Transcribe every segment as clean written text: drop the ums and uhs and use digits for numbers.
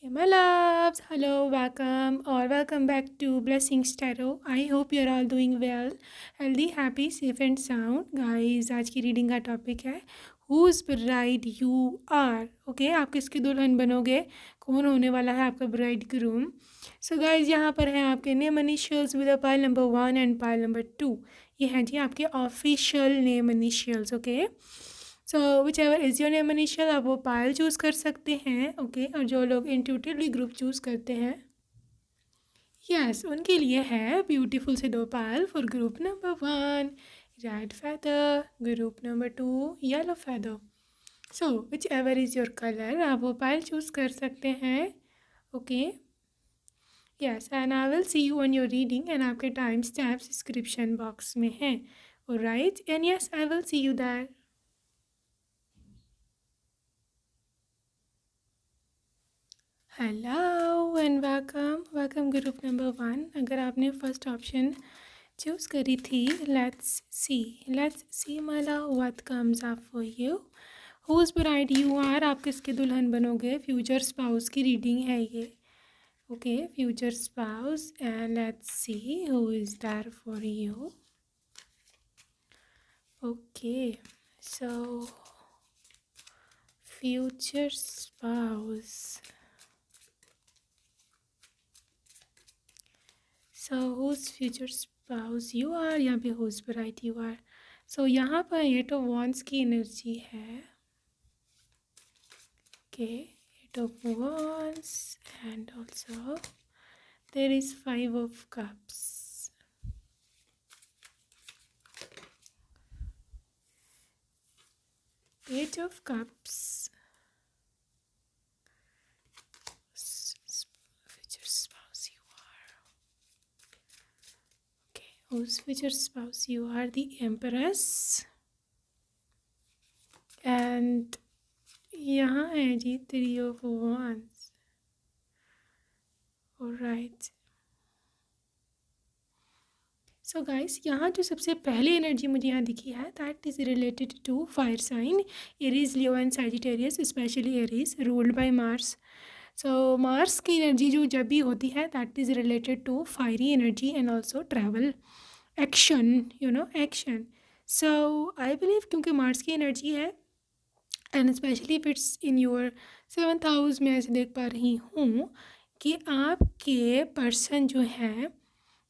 Hey my loves, hello, welcome or welcome back to Blessings Tarot. I hope you're all doing well, healthy, happy, safe and sound. Guys, आज की reading का topic है Whose bride you are. Okay, आप किसकी दुल्हन बनोगे, कौन होने वाला है आपका ब्राइड ग्रूम. सो गाइज यहाँ पर हैं आपके name initials with pile number 1 and pile number 2. ये हैं जी आपके official name initials. Okay, so whichever is your name initial आप वो पायल चूज़ कर सकते हैं. ओके, और जो लोग इंट्यूटिवली ग्रुप चूज़ करते हैं यस उनके लिए है ब्यूटीफुल से 2 pile for group number 1 red feather, ग्रुप नंबर 2 yellow feather. So whichever is your colour आप वो पायल चूज़ कर सकते हैं. Okay, yes and I will see you on your reading and आपके टाइम स्टैम्प्स डिस्क्रिप्शन बॉक्स में हैं. Alright, and yes I will see you that. Hello and welcome group number 1. अगर आपने फर्स्ट ऑप्शन चूज़ करी थी, let's C Mala what comes up for you. Whose bride you are, आप किसके दुल्हन बनोगे. फ्यूचर स्पाउस की रीडिंग है ये. Okay, future spouse and let's see who is there for you. Okay, so future spouse. So whose future spouse you are, यहाँ पे whose bride you are. So यहाँ पर 8 of wands की energy है. Okay, 8 of wands and also there is 5 of cups. Page of cups. Future spouse you are. Okay, whose future spouse you are, the Empress. And यहाँ है जी 3 of wands. Alright, so guys यहाँ जो सबसे पहली energy मुझे यहाँ दिखी है that is related to fire sign Aries, Leo and Sagittarius, specially Aries ruled by Mars. So Mars की एनर्जी जो जब भी होती है that is related to fiery energy and also travel, action, action. So I believe क्योंकि Mars की energy है and specially if it's in your 7th house, मैं ऐसे देख पा रही हूँ कि आपके पर्सन जो है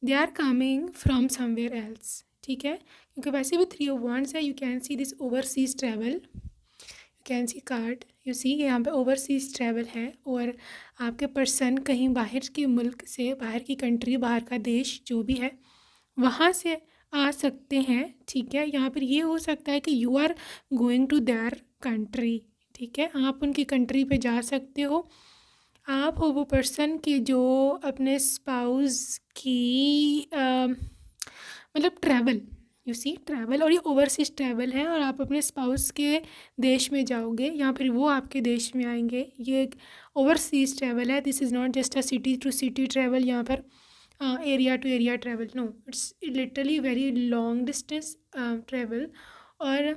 they are coming from somewhere else. ठीक है, क्योंकि वैसे भी 3 of wands है. You can see this overseas travel, you can see card, you see यहाँ पे ओवरसीज ट्रैवल है और आपके पर्सन कहीं बाहर के मुल्क से, बाहर की कंट्री, बाहर का देश जो भी है वहाँ से आ सकते हैं. ठीक है, यहाँ पर ये हो सकता है कि you are going to their country. ठीक है, आप उनकी कंट्री पे जा सकते हो. आप हो वो पर्सन कि जो अपने स्पाउस की मतलब ट्रैवल, यू सी ट्रैवल, और ये ओवरसीज ट्रैवल है और आप अपने स्पाउस के देश में जाओगे या फिर वो आपके देश में आएंगे. ये एक ओवरसीज ट्रैवल है. This is not just a city to city travel, यहाँ पर area to area travel, no, it's literally very long distance travel. और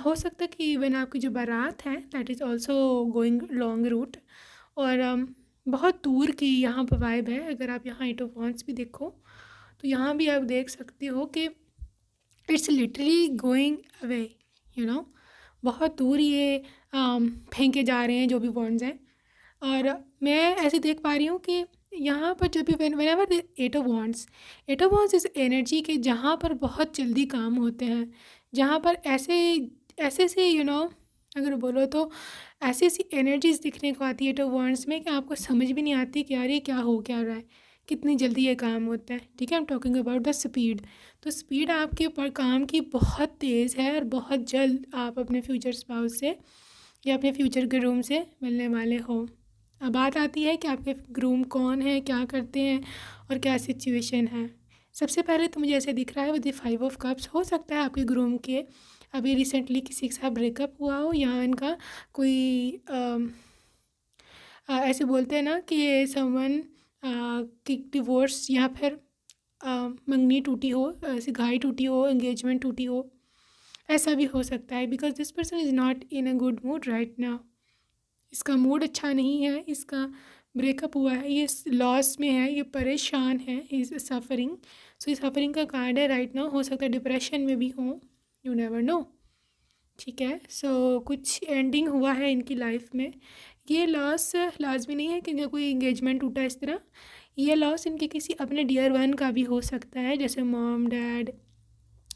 हो सकता है कि इवन आपकी जो बारात है that is also going long route. और बहुत दूर की यहाँ पर वाइब है. अगर आप यहाँ 8 of wands भी देखो तो यहाँ भी आप देख सकते हो कि इट्स लिटरली गोइंग अवे, बहुत दूर ये फेंके जा रहे हैं जो भी wands हैं. और मैं ऐसे देख पा रही हूँ कि यहाँ पर जब भी whenever 8 of wands इस एनर्जी के जहाँ पर बहुत जल्दी काम होते हैं, जहाँ पर ऐसे ऐसे से अगर बोलो तो ऐसी ऐसी एनर्जीज दिखने को आती है 8 of wands में कि आपको समझ भी नहीं आती कि यार ये क्या हो क्या रहा है, कितनी जल्दी ये काम होता है. ठीक है, I am talking about the speed. तो स्पीड आपके ऊपर काम की बहुत तेज़ है और बहुत जल्द आप अपने फ्यूचर स्पाउस से या अपने फ्यूचर ग्रूम से मिलने वाले हो. अब बात आती है कि आपके ग्रूम कौन है, क्या करते हैं और क्या सिचुएशन है. सबसे पहले तो मुझे ऐसे दिख रहा है विद द 5 of cups, हो सकता है आपके ग्रूम के अभी रिसेंटली किसी के साथ ब्रेकअप हुआ हो या इनका कोई ऐसे बोलते हैं ना कि समवन की डिवोर्स या फिर मंगनी टूटी हो, ऐसी घाई टूटी हो, एंगेजमेंट टूटी हो, ऐसा भी हो सकता है because this person is not in a good mood right now. इसका मूड अच्छा नहीं है, इसका ब्रेकअप हुआ है, ये लॉस में है, ये परेशान है, इज सफरिंग। सो ये सफरिंग का कार्ड है राइट नाउ। हो सकता है डिप्रेशन में भी हो, यू नेवर नो। ठीक है, सो कुछ एंडिंग हुआ है इनकी लाइफ में। ये लॉस लाजमी नहीं है कि इनका कोई इंगेजमेंट टूटा इस तरह। ये लॉस इनके किसी अपने डियर वन का भी हो सकता है, जैसे मॉम डैड,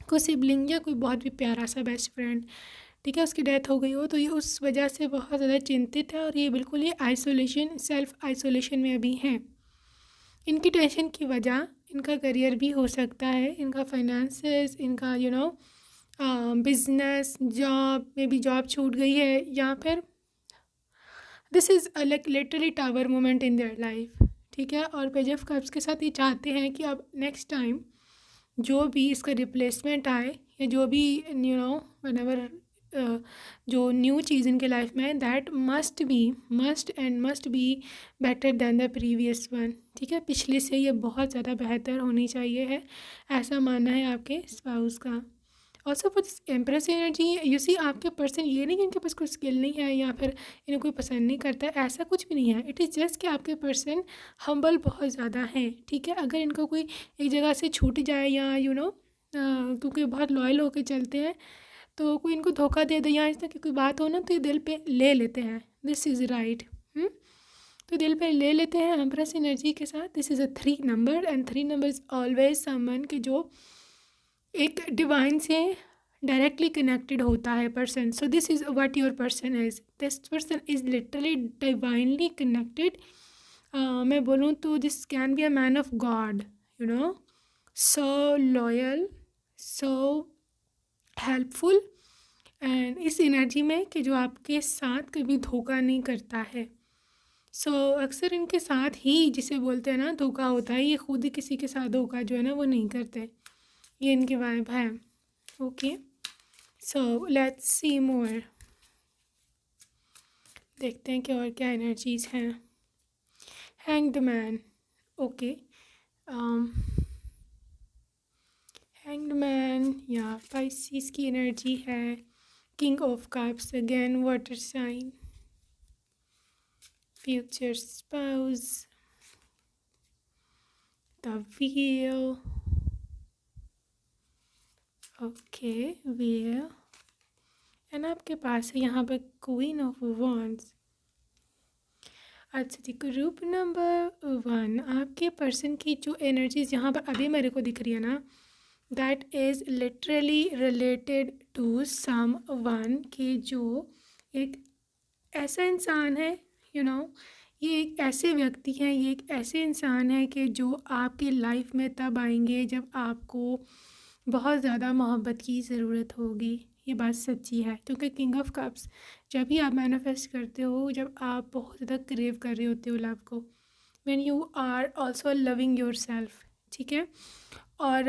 कोई सिबलिंग या कोई बहुत भी प्यारा सा बेस्ट फ्रेंड, ठीक है, उसकी डेथ हो गई हो। तो ये उस वजह से बहुत ज़्यादा चिंतित है और ये बिल्कुल ये आइसोलेशन, सेल्फ आइसोलेशन में अभी हैं। इनकी टेंशन की वजह इनका करियर भी हो सकता है, इनका फाइनेंसेस, इनका बिजनेस, जॉब में भी जॉब छूट गई है, या फिर this is like literally tower moment in their life. ठीक है, और पेज ऑफ कप्स के साथ ये चाहते हैं कि अब नेक्स्ट टाइम जो भी इसका रिप्लेसमेंट आए, या जो भी व्हेनेवर जो न्यू चीज़ इनके लाइफ में है, that must be better than the previous one. ठीक है, पिछले से ये बहुत ज़्यादा बेहतर होनी चाहिए है, ऐसा मानना है आपके स्पाउस का। Also for this empress energy, you see आपके पर्सन, ये नहीं कि इनके पास कोई स्किल नहीं है या फिर इन्हें कोई पसंद नहीं करता है, ऐसा कुछ भी नहीं है। इट इज़ जस्ट कि आपके पर्सन हम्बल बहुत ज़्यादा हैं। ठीक है, अगर इनको कोई एक जगह से छूट जाए या क्योंकि बहुत लॉयल होकर चलते हैं, तो कोई इनको धोखा दे दे या इस तरह की कोई बात हो ना, तो ये दिल पे ले लेते हैं। This is right. तो दिल पे ले लेते हैं एम्प्रेस एनर्जी के साथ। This is a 3 number, and 3 number is always someone के जो एक डिवाइन से डायरेक्टली कनेक्टेड होता है person. So this is what your person is. This person is literally divinely connected. मैं बोलूँ तो this can be a man of God, so loyal, so helpful, and इस एनर्जी में कि जो आपके साथ कभी धोखा नहीं करता है। अक्सर इनके साथ ही, जिसे बोलते हैं ना धोखा होता है, ये खुद ही किसी के साथ धोखा जो है ना वो नहीं करते। ये इनकी वाइब है। Okay, so let's see more. देखते हैं कि और क्या एनर्जीज हैं। Hanged man. Okay, hanged man या पाइसिस की एनर्जी है। King of cups again, water sign, future spouse, the wheel. Okay, wheel, and आपके पास है यहाँ पर क्वीन ऑफ वॉन्ड्स। अच्छा जी, ग्रुप नंबर 1, आपके पर्सन की जो एनर्जीज यहाँ पर अभी मेरे को दिख रही है ना, that is literally related to someone, कि जो एक ऐसा इंसान है, ये एक ऐसे व्यक्ति हैं, ये एक ऐसे इंसान है कि जो आपकी लाइफ में तब आएंगे जब आपको बहुत ज़्यादा मोहब्बत की ज़रूरत होगी। ये बात सच्ची है, क्योंकि किंग ऑफ कप्स जब भी आप मैनिफेस्ट करते हो, जब आप बहुत ज़्यादा क्रेव कर रहे होते हो लव को, when you are also loving yourself. ठीक है, और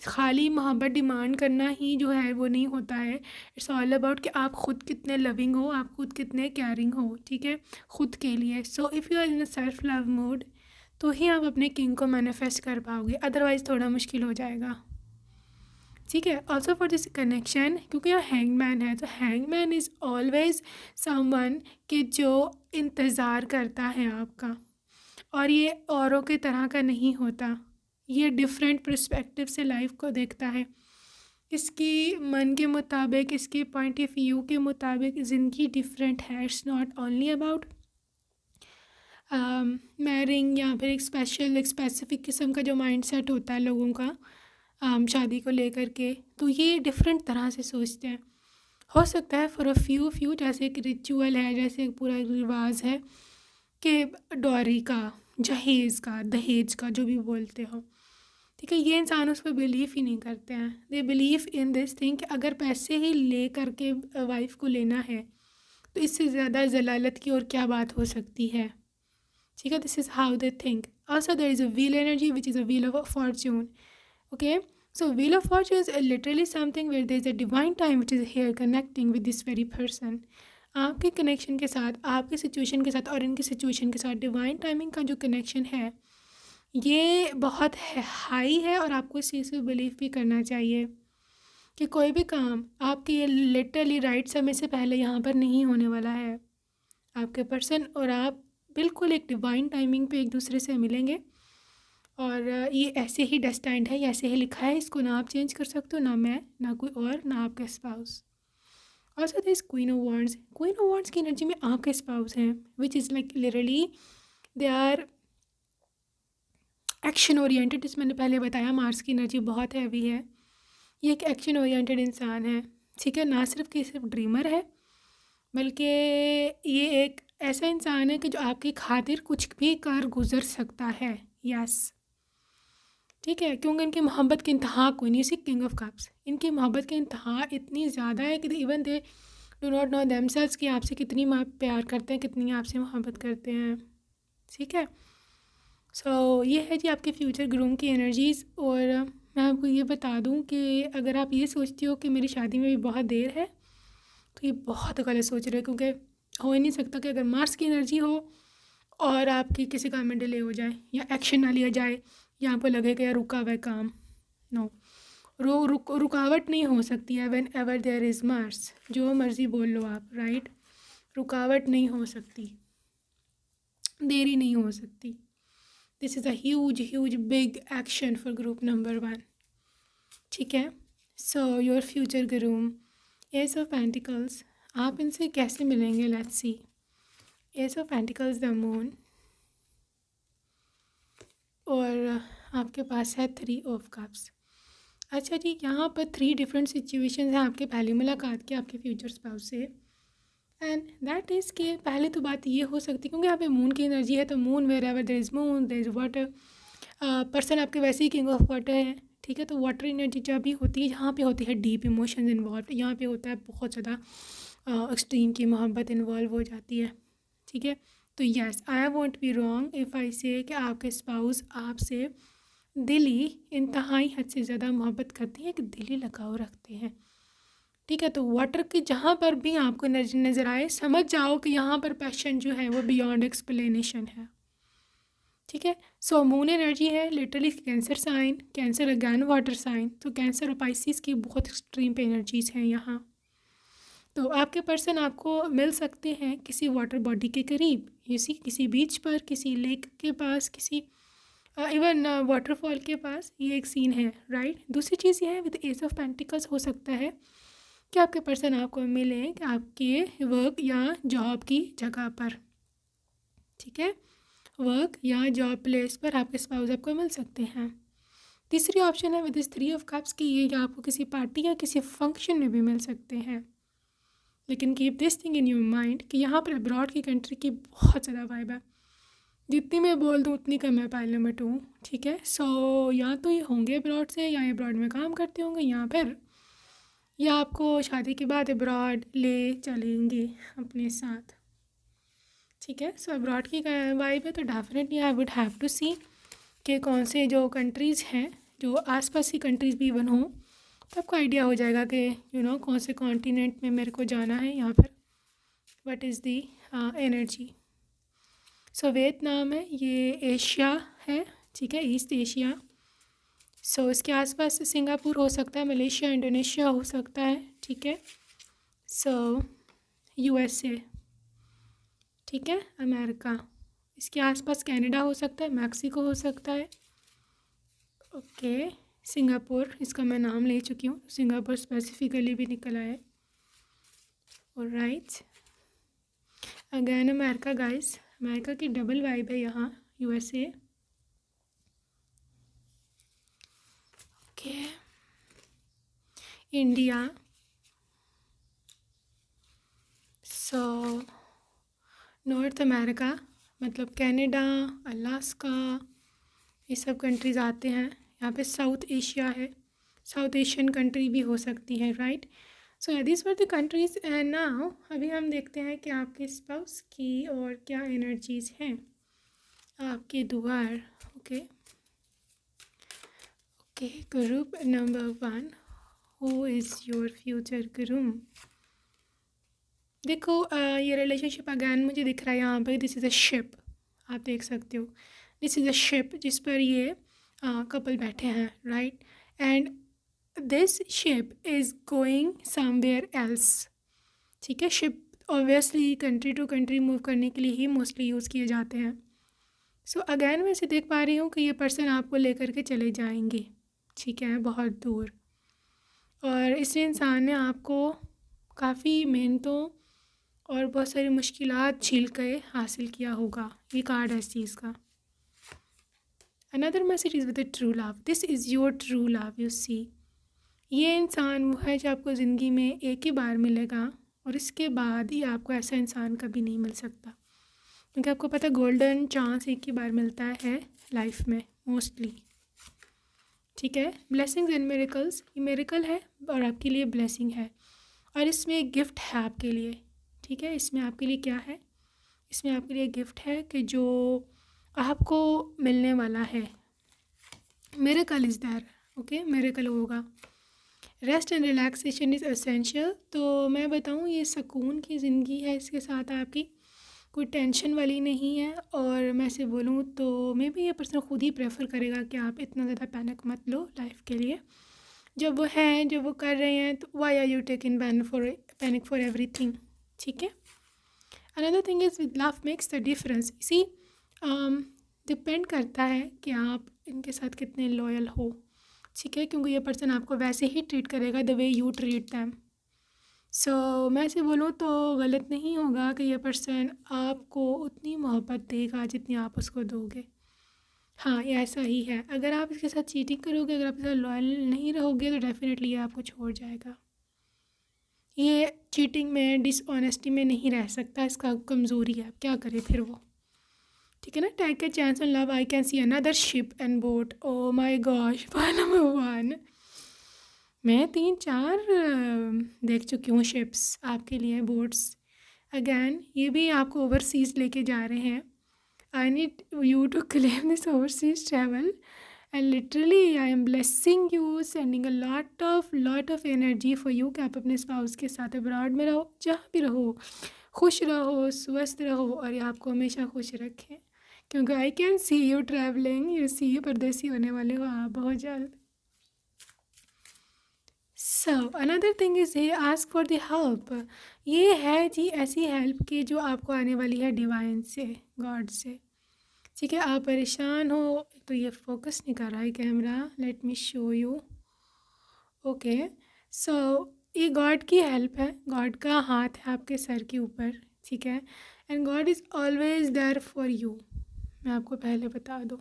ख़ाली मोहब्बत डिमांड करना ही जो है वो नहीं होता है। इट्स ऑल अबाउट कि आप ख़ुद कितने लविंग हो, आप खुद कितने केयरिंग हो। ठीक है, ख़ुद के लिए। So if you are in a self love mode, तो ही आप अपने किंग को मैनिफेस्ट कर पाओगे, अदरवाइज़ थोड़ा मुश्किल हो जाएगा। ठीक है, ऑल्सो फॉर दिस कनेक्शन, क्योंकि यहाँ हैंगमैन है, तो हैंगमैन इज़ ऑलवेज समवन कि जो इंतज़ार करता है आपका, और ये औरों की तरह का नहीं होता। ये डिफरेंट पर्सपेक्टिव से लाइफ को देखता है, इसकी मन के मुताबिक, इसके पॉइंट ऑफ व्यू के मुताबिक ज़िंदगी डिफरेंट है। It's not only about marrying या फिर एक स्पेसिफिक किस्म का जो माइंड सेट होता है लोगों का शादी को लेकर के, तो ये डिफरेंट तरह से सोचते हैं। हो सकता है फॉर अ फ्यू जैसे एक रिचुअल है, जैसे एक पूरा रिवाज है कि डॉरी का, जहेज़ का, दहेज का, जो भी बोलते हो। ठीक है, ये इंसान उस पर बिलीव ही नहीं करते हैं। They believe in this thing कि अगर पैसे ही ले करके वाइफ को लेना है, तो इससे ज़्यादा जलालत की और क्या बात हो सकती है। ठीक है, this is how they think. Also there is a wheel energy which is a wheel of fortune. Okay, so wheel of fortune is literally something where there is a divine time which is here connecting with this very person. आपके connection के साथ, आपके situation के साथ और इनके situation के साथ डिवाइन टाइमिंग का जो कनेक्शन है, ये बहुत हाई है, और आपको इस चीज़ पे बिलीव भी करना चाहिए कि कोई भी काम आपके लिटरली राइट समय से पहले यहाँ पर नहीं होने वाला है। आपके पर्सन और आप बिल्कुल एक डिवाइन टाइमिंग पे एक दूसरे से मिलेंगे। और ये ऐसे ही डेस्टाइंड है, ये ऐसे ही लिखा है, इसको ना आप चेंज कर सकते हो, ना मैं, ना कोई और, ना आपका spouse. Also this queen of wands की एनर्जी में आपके स्पाउस हैं, which is like literally they are action oriented. जैसे मैंने पहले बताया मार्स की एनर्जी बहुत हैवी है, ये एक एक्शन ओरिएंटेड इंसान है, ठीक है। ना सिर्फ कि सिर्फ ड्रीमर है, बल्कि ये एक ऐसा इंसान है कि जो आपकी खातिर कुछ भी कर गुजर सकता है। यस, ठीक है, क्योंकि इनकी मोहब्बत की इंतहा कोई नहीं। सी किंग ऑफ कप्स, इनकी मोहब्बत की इंतहा इतनी ज़्यादा है कि even they do not know themselves कि आपसे कितनी प्यार करते हैं, कितनी आपसे मोहब्बत करते हैं, ठीक है। ये है जी आपके फ्यूचर ग्रूम की एनर्जीज़। और मैं आपको ये बता दूं कि अगर आप ये सोचती हो कि मेरी शादी में भी बहुत देर है, तो ये बहुत गलत सोच रहे हो, क्योंकि हो ही नहीं सकता कि अगर मार्स की एनर्जी हो और आपकी किसी काम में डिले हो जाए या एक्शन ना लिया जाए या आपको लगे कि यार रुका हुआ है काम। नो, रुकावट नहीं हो सकती है whenever there is Mars. जो मर्ज़ी बोल लो आप, राइट, रुकावट नहीं हो सकती, देरी नहीं हो सकती। This is a huge big action for group number 1, ठीक है। Your future groom, S of pentacles, आप इनसे कैसे मिलेंगे, let's see. S of pentacles, the moon, और आपके पास है 3 ऑफ कप्स। अच्छा जी, यहाँ पर 3 डिफरेंट सिचुएशंस हैं आपके पहली मुलाकात के आपके फ्यूचर स्पाउस से। एंड दैट इज़ कि पहले तो बात ये हो सकती है, क्योंकि यहाँ पे मून की एनर्जी है, तो moon wherever there is moon there is water. Person आपके वैसे ही किंग ऑफ वाटर है, ठीक है। तो वाटर एनर्जी जब भी होती है, यहाँ पे होती है डीप इमोशंस इन्वॉल्व, यहाँ पे होता है बहुत ज़्यादा एक्सट्रीम की मोहब्बत इन्वॉल्व हो जाती है, ठीक है। तो yes, I want be wrong if I से कि आपके स्पाउस आपसे दिली इंतहाई हद से ज़्यादा मोहब्बत करती हैं, कि दिली लगाव रखते हैं, ठीक है। तो वाटर की जहाँ पर भी आपको नज़र आए, समझ जाओ कि यहाँ पर पैशन जो है वो बियॉन्ड एक्सप्लेनेशन है, ठीक है। मून एनर्जी है literally Cancer sign, Cancer again water sign, तो कैंसर और पाइसिस की बहुत एक्सट्रीम पे एनर्जीज़ हैं यहाँ। तो आपके पर्सन आपको मिल सकते हैं किसी वाटर बॉडी के करीब, किसी बीच पर, किसी लेक के पास, किसी इवन वाटरफॉल के पास, ये एक सीन है, राइट। दूसरी चीज़ ये है विद एस ऑफ पेंटिकल्स, हो सकता है कि आपके पर्सन आपको मिले कि आपके वर्क या जॉब की जगह पर, ठीक है, वर्क या जॉब प्लेस पर आपके स्पाउस आपको मिल सकते हैं। तीसरी ऑप्शन है विद इस 3 ऑफ कप्स की, ये आपको किसी पार्टी या किसी फंक्शन में भी मिल सकते हैं। लेकिन keep this thing in your mind कि यहाँ पर अब्रॉड की कंट्री की बहुत ज़्यादा वाइब है, जितनी मैं बोल दूँ उतनी कम है पाइल नंबर 2, ठीक है। या तो ये होंगे अब्रॉड से, या अब्रॉड में काम करते होंगे, या फिर या आपको शादी के बाद अब्रॉड ले चलेंगे अपने साथ, ठीक है। अब्रॉड की वाइब है, तो definitely I would have to see कि कौन से जो कंट्रीज़ हैं, जो आसपास की कंट्रीज़ भी इवन हों, तो आपको आइडिया हो जाएगा कि कौन से कॉन्टिनेंट में मेरे को जाना है, यहाँ पर what is the energy. Vietnam है, ये एशिया है, ठीक है, ईस्ट एशिया। इसके आसपास सिंगापुर हो सकता है, मलेशिया, इंडोनेशिया हो सकता है, ठीक है। यूएसए, ठीक है, अमेरिका, इसके आसपास कनाडा हो सकता है, मैक्सिको हो सकता है, ओके। सिंगापुर, इसका मैं नाम ले चुकी हूँ, सिंगापुर स्पेसिफिकली भी निकला है, alright. Again America guys, America की डबल वाइब है यहाँ, USA, okay. India, north America, मतलब कनाडा, अलास्का, ये सब कंट्रीज़ आते हैं यहाँ पे। साउथ एशिया है, साउथ एशियन कंट्री भी हो सकती है, right. This were the countries. And now अभी हम देखते हैं कि आपके स्पाउस की और क्या एनर्जीज़ हैं आपके द्वार, okay. Group number 1, who is your future groom. देखो ये रिलेशनशिप अगैन मुझे दिख रहा है यहाँ पर, दिस इज़ अ शिप, आप देख सकते हो, दिस इज़ अ शिप जिस पर ये कपल बैठे हैं, right. And this ship is going somewhere else, ठीक है। Ship obviously country to country move करने के लिए ही मोस्टली यूज़ किए जाते हैं। सो अगेन मैं इसे देख पा रही हूँ कि ये पर्सन आपको लेकर के चले जाएंगे, ठीक है, बहुत दूर। और इस इंसान ने आपको काफ़ी मेहनतों और बहुत सारी मुश्किलात झेल के हासिल किया होगा। ये कार्ड है इस चीज़ का। Another message is with a true love, this is your true love. You see, ये इंसान वो है जो आपको ज़िंदगी में एक ही बार मिलेगा और इसके बाद ही आपको ऐसा इंसान कभी नहीं मिल सकता, क्योंकि आपको पता है गोल्डन चांस एक ही बार मिलता है लाइफ में मोस्टली, ठीक है। ब्लेसिंग्स एंड मेरिकल्स, ये मेरिकल है और आपके लिए ब्लेसिंग है, और इसमें एक गिफ्ट है आपके लिए, ठीक है। इसमें आपके लिए क्या है, इसमें आपके लिए गिफ्ट है कि जो आपको मिलने वाला है। मेरिकल इज़ देयर, ओके, मेरिकल होगा। Rest and relaxation is essential, तो मैं बताऊँ ये सुकून की ज़िंदगी है, इसके साथ आपकी कोई टेंशन वाली नहीं है। और मैं से बोलूँ तो मे बी ये पर्सन खुद ही प्रेफर करेगा कि आप इतना ज़्यादा पैनिक मत लो लाइफ के लिए। जब वो हैं, जब वो कर रहे हैं, तो why are you taking panic for everything, ठीक है। Another thing is with love makes the difference. इसी डिपेंड करता है कि आप इनके साथ कितने लॉयल हो, ठीक है, क्योंकि ये पर्सन आपको वैसे ही ट्रीट करेगा the way you treat them. So मैं से बोलूँ तो गलत नहीं होगा कि ये पर्सन आपको उतनी मोहब्बत देगा जितनी आप उसको दोगे। हाँ, ये ऐसा ही है। अगर आप इसके साथ चीटिंग करोगे, अगर आप इसके साथ लॉयल नहीं रहोगे, तो डेफिनेटली ये आपको छोड़ जाएगा। ये चीटिंग में, डिसऑनेस्टी में नहीं रह सकता, इसका कमज़ोरी है। क्या करे फिर वो, ठीक है ना। Take a chance on love, I can see another ship and boat. Oh my gosh, number 1 मैं 3-4 देख चुकी हूँ शिप्स आपके लिए, बोट्स। अगैन ये भी आपको ओवरसीज़ लेके जा रहे हैं। I need you to claim this overseas travel, and literally I am blessing you, sending a lot of energy for you कि आप अपने स्पाउस के साथ अब्रॉड में रहो, जहाँ भी रहो, खुश रहो, स्वस्थ रहो, और ये आपको हमेशा खुश रखें, क्योंकि I can see you travelling. You see परदेसी होने वाले हो आप बहुत जल्द। So another thing is he ask for the help. ये है जी ऐसी हेल्प की जो आपको आने वाली है डिवाइन से, गॉड से, ठीक है। आप परेशान हो, तो ये फोकस नहीं कर रहा है camera, let me show you. Okay, so ये गॉड की हेल्प है, गॉड का हाथ है आपके सर के ऊपर, ठीक है। And God is always there for you, मैं आपको पहले बता दूँ।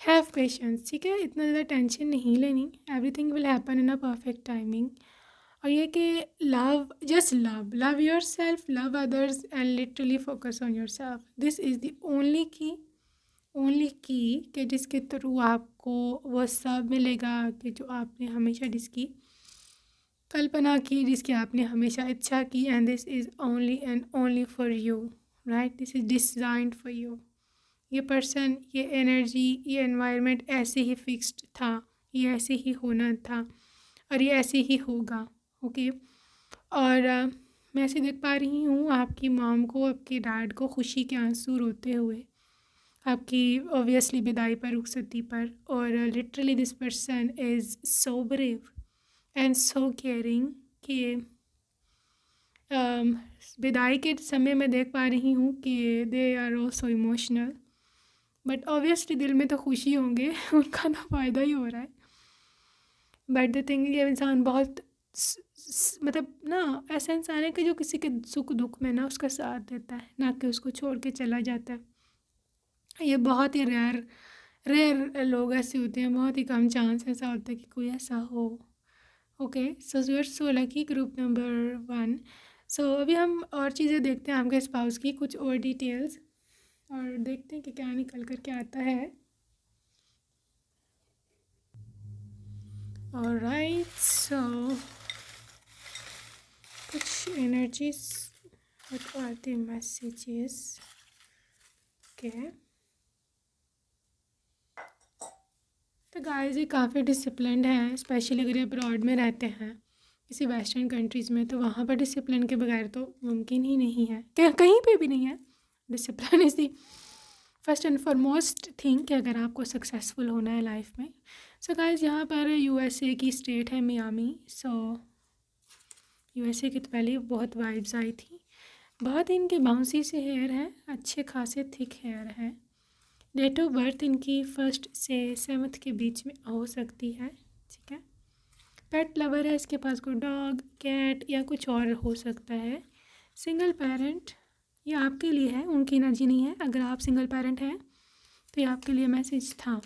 हैव पेशेंस, ठीक है, इतना ज़्यादा टेंशन नहीं लेनी, everything will happen in a perfect timing. और ये कि love, just love your self, love others, and literally focus on your self. This is the only की कि जिसके थ्रू आपको वो सब मिलेगा कि जो आपने हमेशा जिसकी कल्पना की, जिसकी आपने हमेशा इच्छा की। And this is only and only for you, right, this is designed for you. ये पर्सन, ये एनर्जी, ये एनवायरनमेंट ऐसे ही फिक्स्ड था, ये ऐसे ही होना था, और ये ऐसे ही होगा, ओके। और मैं ऐसे देख पा रही हूँ आपकी मॉम को, आपके डैड को खुशी के आंसू रोते हुए आपकी ऑब्वियसली विदाई पर, रुखसती पर। और literally this person is so brave and so caring कि विदाई के समय मैं देख पा रही हूँ कि they are also emotional, but obviously दिल में तो खुशी होंगे उनका तो फ़ायदा ही हो रहा है। बट द थिंग, ये इंसान बहुत मतलब ना ऐसा इंसान है कि जो किसी के सुख दुख में ना उसका साथ देता है, ना कि उसको छोड़ के चला जाता है। ये बहुत ही रेयर लोग ऐसे होते हैं, बहुत ही कम चांस ऐसा होता है कि कोई ऐसा हो। Okay, so you are so lucky, group number 1। So अभी हम और चीज़ें देखते हैं आपके स्पाउस की, कुछ और डिटेल्स, और देखते हैं कि क्या निकल कर के आता है। ऑलराइट, सो कुछ energies, what are the messages? Okay, तो गाइस ये काफ़ी डिसिप्लिन्ड है, स्पेशली अगर ये अब्रॉड में रहते हैं किसी वेस्टर्न कंट्रीज़ में, तो वहाँ पर डिसिप्लिन के बगैर तो मुमकिन ही नहीं है, कहीं पे भी नहीं है। Discipline is the first and foremost thing कि अगर आपको सक्सेसफुल होना है लाइफ में। सो गाइस यहाँ पर यूएसए की स्टेट है मियामी। सो यूएसए की तो पहले ही बहुत वाइब्स आई थी। बहुत इनके बाउंसी से हेयर हैं, अच्छे खासे थिक हेयर हैं। डेट ऑफ बर्थ इनकी 1 से 7 के बीच में हो सकती है, ठीक है। पेट लवर है, इसके पास कोई डॉग, कैट या कुछ और हो सकता है। सिंगल पेरेंट, ये आपके लिए है, उनकी एनर्जी नहीं है। अगर आप सिंगल पेरेंट हैं तो ये आपके लिए मैसेज था।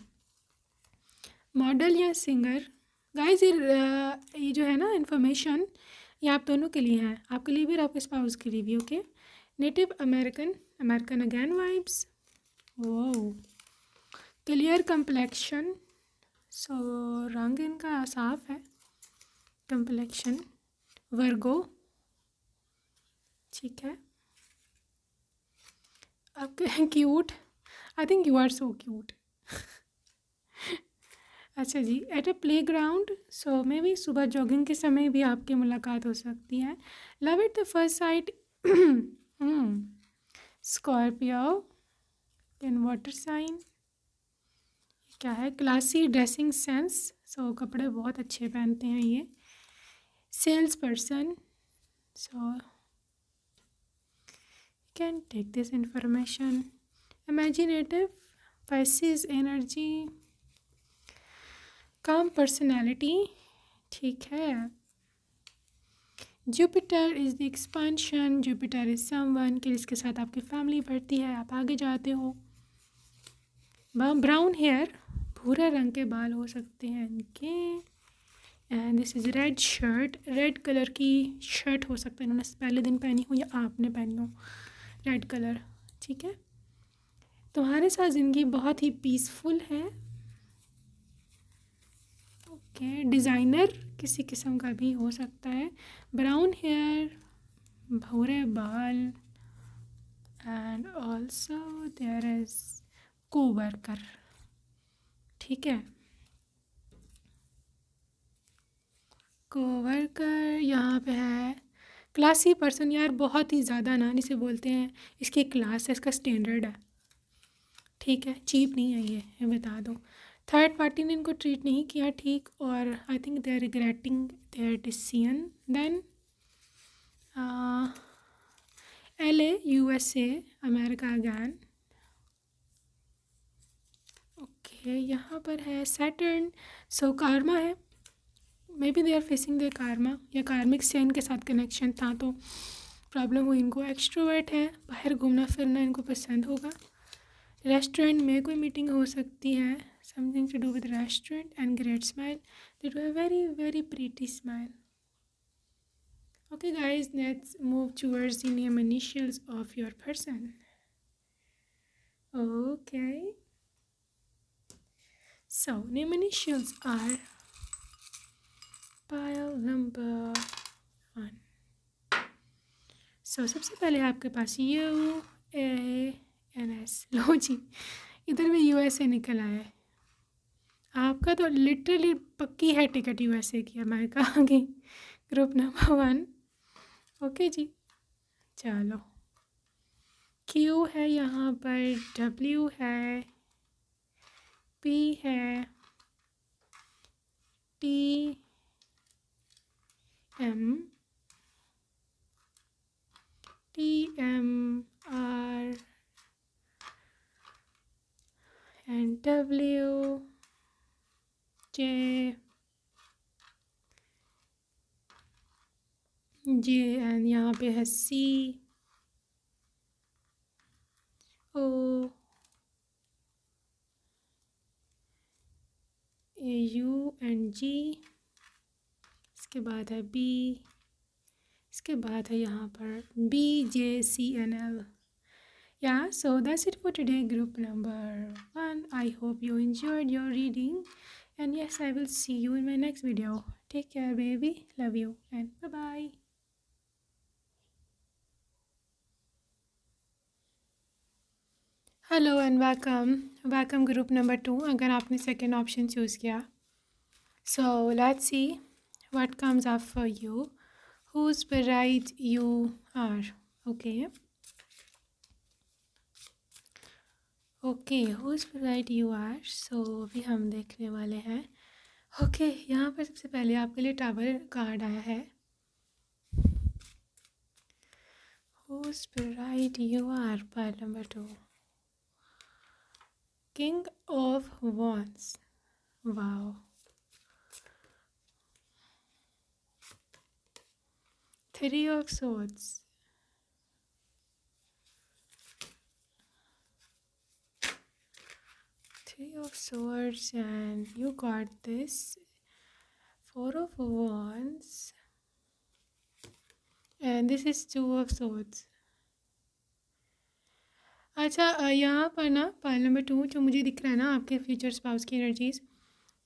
मॉडल या सिंगर, गाइस ये जो है ना इन्फॉर्मेशन, ये आप दोनों के लिए है, आपके लिए भी और आपके स्पाउस के लिए भी, okay. Native American, American again vibes. वो क्लियर कंप्लेक्शन, सो रंग इनका साफ है। कंप्लेक्शन वर्गो, ठीक है। आपके cute, I think you are so cute. अच्छा जी, at a playground, so maybe सुबह जॉगिंग के समय भी आपकी मुलाकात हो सकती है। Love at the first sight, Scorpio, can water sign, क्या है, क्लासी ड्रेसिंग सेंस, सो कपड़े बहुत अच्छे पहनते हैं ये। Sales person, so can take this information. Imaginative, Pisces energy, calm personality, ठीक है। Jupiter is the expansion, Jupiter is someone कि जिसके साथ आपकी फैमिली बढ़ती है, आप आगे जाते हो। ब्राउन हेयर, भूरे रंग के बाल हो सकते हैं इनके। And this is red shirt, red colour की शर्ट हो सकता है इन्होंने पहले दिन पहनी हो या आपने पहनी हो, रेड कलर, ठीक है। तुम्हारे साथ ज़िंदगी बहुत ही पीसफुल है, ओके। डिज़ाइनर किसी किस्म का भी हो सकता है। ब्राउन हेयर, भूरे बाल, and also there is coworker, ठीक है। कोवर्कर यहाँ पे है। क्लासी पर्सन, यार बहुत ही ज़्यादा ना जिसे बोलते हैं, इसकी क्लास है, इसका स्टैंडर्ड है, ठीक है, चीप नहीं है ये बता दो। थर्ड पार्टी ने इनको ट्रीट नहीं किया ठीक, और I think they are regretting their decision. Then LA USA America again, okay. यहाँ पर है सैटर्न, सो कार्मा है, maybe they are facing their karma या कार्मिक से इनके साथ कनेक्शन था तो प्रॉब्लम हुई इनको। एक्सट्रोवर्ट है, बाहर घूमना फिरना इनको पसंद होगा। रेस्टोरेंट में कोई मीटिंग हो सकती है, something to do with restaurant. And great smile, they do a very very pretty smile. Okay guys, let's move towards the name initials of your person. Okay. So, name initials are pile number 1. So, सबसे पहले आपके पास UANS, लो जी, इधर भी USA निकल आया है। आपका तो लिटरली पक्की है टिकट USA की, अमेरिका आ गई। ग्रुप नंबर 1, ओके जी, चलो। Q है यहाँ पर, W है, P है, T M R and W J and यहाँ पे है C O U and G, इसके बाद है B, इसके बाद है यहाँ पर B J C and L. Yeah, so that's it for today, group number 1. I hope you enjoyed your reading, and yes, I will see you in my next video. Take care, baby. Love you, and bye-bye. Hello and welcome group number 2 अगर आपने second option choose किया. So let's see what comes up for you, whose bride you are. Okay, whose bride you are. So अभी हम देखने वाले हैं. Okay, यहाँ पर सबसे पहले आपके लिए टावर कार्ड आया है. Whose bride you are? Pile number 2. King of Wands. Wow. 3 of Swords. 3 of Swords, and you got this. 4 of Wands. And this is 2 of Swords. अच्छा, यहाँ पर ना पाइल नंबर 2 जो मुझे दिख रहा है ना आपके फ्यूचर स्पाउस की एनर्जीज,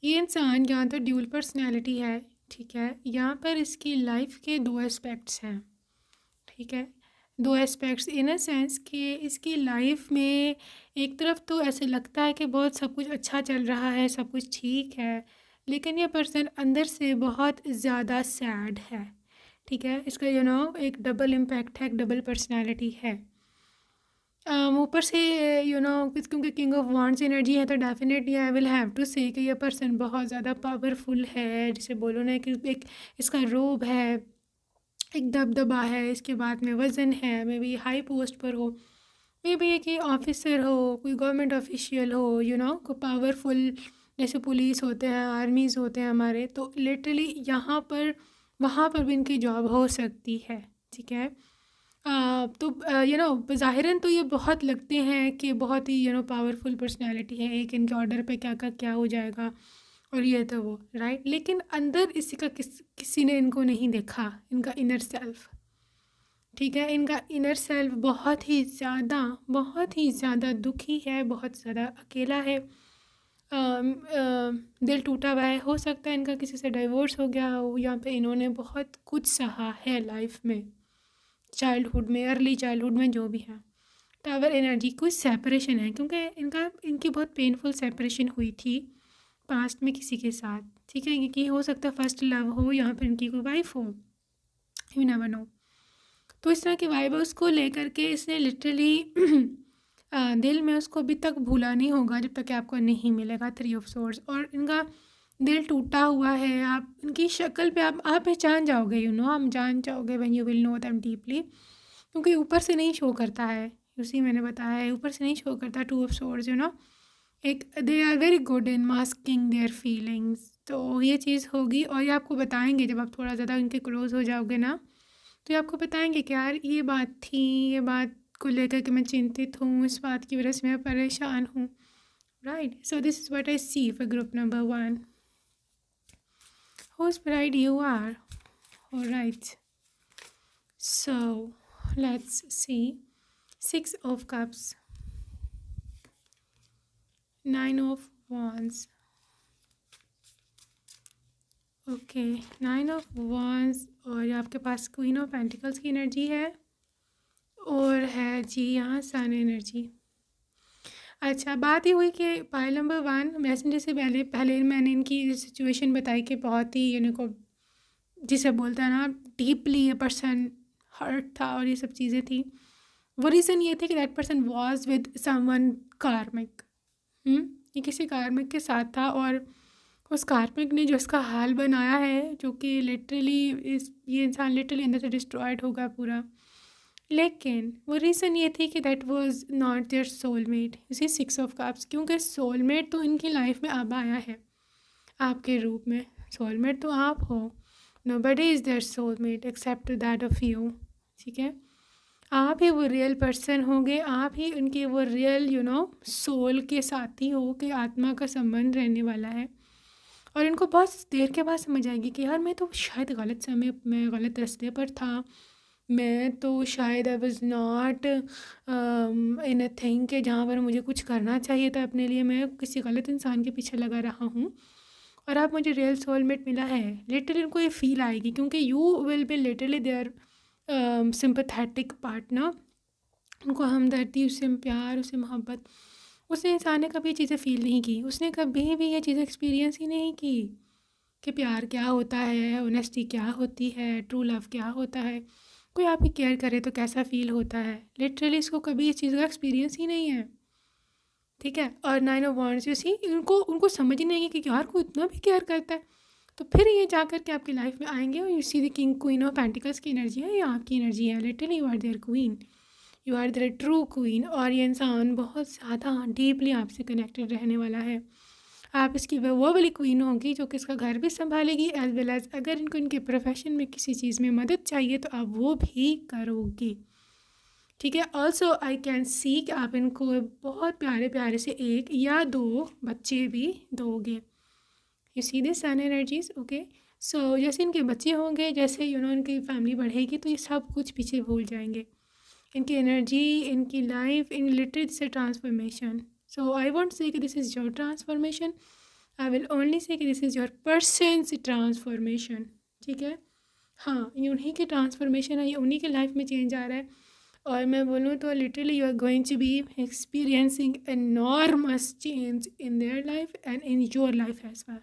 ये इंसान यहाँ तो ड्यूल पर्सनैलिटी है, ठीक है। यहाँ पर इसकी लाइफ के 2 एस्पेक्ट्स हैं, ठीक है। 2 एस्पेक्ट्स इन अ सेंस कि इसकी लाइफ में एक तरफ तो ऐसे लगता है कि बहुत सब कुछ अच्छा चल रहा है, सब कुछ ठीक है, लेकिन ये पर्सन अंदर से बहुत ज़्यादा सैड है, ठीक है। इसका एक डबल इम्पैक्ट है, एक डबल पर्सनैलिटी है। ऊपर से क्योंकि किंग ऑफ वॉन्ड्स एनर्जी है तो definitely I will have to say कि ये पर्सन बहुत ज़्यादा पावरफुल है, जिसे बोलो ना कि एक इसका रोब है, एक दबदबा है, इसके बाद में वज़न है, मे बी हाई पोस्ट पर हो, मे बी कि ऑफिसर हो, कोई गवर्नमेंट ऑफिशियल हो, कोई पावरफुल, जैसे पुलिस होते हैं, आर्मीज़ होते हैं हमारे, तो लिटरली यहाँ पर वहाँ पर भी इनकी जॉब हो सकती है, ठीक है। तो ज़ाहिरन तो ये बहुत लगते हैं कि बहुत ही पावरफुल पर्सनैलिटी है, एक इनके ऑर्डर पे क्या का क्या हो जाएगा और ये तो वो, राइट। लेकिन अंदर इसी का किसी ने इनको नहीं देखा, इनका इनर सेल्फ, ठीक है। इनका इनर सेल्फ बहुत ही ज़्यादा दुखी है, बहुत ज़्यादा अकेला है, दिल टूटा हुआ है। हो सकता है इनका किसी से डाइवोर्स हो गया हो, यहाँ पे इन्होंने बहुत कुछ सहा है लाइफ में, चाइल्डहुड में, अर्ली चाइल्डहुड में, जो भी है। टावर एनर्जी कोई सेपरेशन है, क्योंकि इनकी बहुत पेनफुल सेपरेशन हुई थी पास्ट में किसी के साथ, ठीक है। क्योंकि हो सकता है फर्स्ट लव हो, यहाँ पर इनकी कोई वाइफ हो, यू नेवर नो। तो इस तरह की वाइब है, उसको लेकर के इसने लिटरली दिल में उसको अभी तक भूला नहीं होगा जब तक कि आपको नहीं मिलेगा 3 ऑफ सोर्ड्स। और इनका दिल टूटा हुआ है, आप इनकी शक्ल पे आप पहचान जाओगे, आप जान जाओगे when you will know them deeply, क्योंकि ऊपर से नहीं शो करता है, उसी मैंने बताया है, ऊपर से नहीं शो करता 2 ऑफ सोर्ड्स, एक they are very good in masking their feelings. तो ये चीज़ होगी और ये आपको बताएंगे जब आप थोड़ा ज़्यादा इनके क्लोज हो जाओगे ना, तो ये आपको बताएंगे कि यार ये बात थी, ये बात को लेकर के मैं चिंतित हूँ, इस बात की वजह से मैं परेशान हूँ, right. So this is what I see for group number 1, whose bride you are. All right, so let's see. 6 of cups, 9 of wands. Okay, 9 of wands और आपके पास क्वीन ऑफ पेंटिकल्स की एनर्जी है और है जी यहाँ सन एनर्जी। अच्छा, बात ये हुई कि पाइल नंबर 1 मैसेंजर से पहले मैंने इनकी सिचुएशन बताई कि बहुत ही को जिसे बोलता है ना डीपली ये पर्सन हर्ट था और ये सब चीज़ें थी। वो रीज़न ये थे कि that person was with someone कार्मिक, ये किसी कार्मिक के साथ था और उस कार्मिक ने जो इसका हाल बनाया है, जो कि लिटरली ये इंसान लिटरली अंदर से डिस्ट्रॉयड होगा पूरा। लेकिन वो रीज़न ये थी कि that was not their soulmate, इसी 6 ऑफ कप्स, क्योंकि सोलमेट तो इनकी लाइफ में अब आया है आपके रूप में। सोलमेट तो आप हो, nobody is their soulmate except that of you, ठीक है। आप ही वो रियल पर्सन होंगे, आप ही उनके वो रियल सोल के साथी हो कि आत्मा का संबंध रहने वाला है। और इनको बहुत देर के बाद समझ आएगी कि यार मैं तो शायद गलत समय में गलत रास्ते पर था, मैं तो शायद I was not in a thing कि जहाँ पर मुझे कुछ करना चाहिए था अपने लिए, मैं किसी गलत इंसान के पीछे लगा रहा हूँ और अब मुझे रियल सोलमेट मिला है। लिटरली इनको ये फील आएगी, क्योंकि you will be literally their sympathetic partner. उनको हमदर्दी, उससे प्यार, उससे मोहब्बत, उसने इंसान ने कभी ये चीज़ें फ़ील नहीं की, उसने कभी भी ये चीज़ें एक्सपीरियंस ही नहीं की कि प्यार क्या होता है, ऑनेस्टी क्या होती है, ट्रू लव क्या होता है, कोई आपकी केयर करे तो कैसा फ़ील होता है। लिटरली इसको कभी इस चीज़ का एक्सपीरियंस ही नहीं है, ठीक है। और 9 ऑफ वांड्स, यू सी, उनको समझ ही नहीं है कि यार कोई इतना भी केयर करता है। तो फिर ये जा कर के आपकी लाइफ में आएंगे और you see the king queen of pentacles की एनर्जी है, ये आपकी एनर्जी है। Literally you are their queen, you are their true queen. और ये इंसान बहुत ज़्यादा डीपली आपसे कनेक्टेड रहने वाला है। आप इसकी वो वाली क्वीन होगी जो कि इसका घर भी संभालेगी, एज वेल एज अगर इनको इनके प्रोफेशन में किसी चीज़ में मदद चाहिए तो आप वो भी करोगी, ठीक है। ऑल्सो आई कैन सी कि आप इनको बहुत प्यारे प्यारे से 1 या 2 बच्चे भी दोगे। You see this sun energies, okay. So जैसे इनके बच्चे होंगे, जैसे इनकी फैमिली बढ़ेगी, तो ये सब कुछ पीछे भूल जाएंगे। इनकी एनर्जी, इनकी लाइफ, इन लिटरेट से ट्रांसफॉर्मेशन। सो आई वॉन्ट से कि this is your transformation, I will only say कि this is your persons transformation, ठीक है। हाँ, ये उन्हीं की ट्रांसफॉर्मेशन है, ये उन्हीं के लाइफ में चेंज आ रहा है। और मैं बोलूँ तो literally you are going to be experiencing enormous change in their life and in your life as well,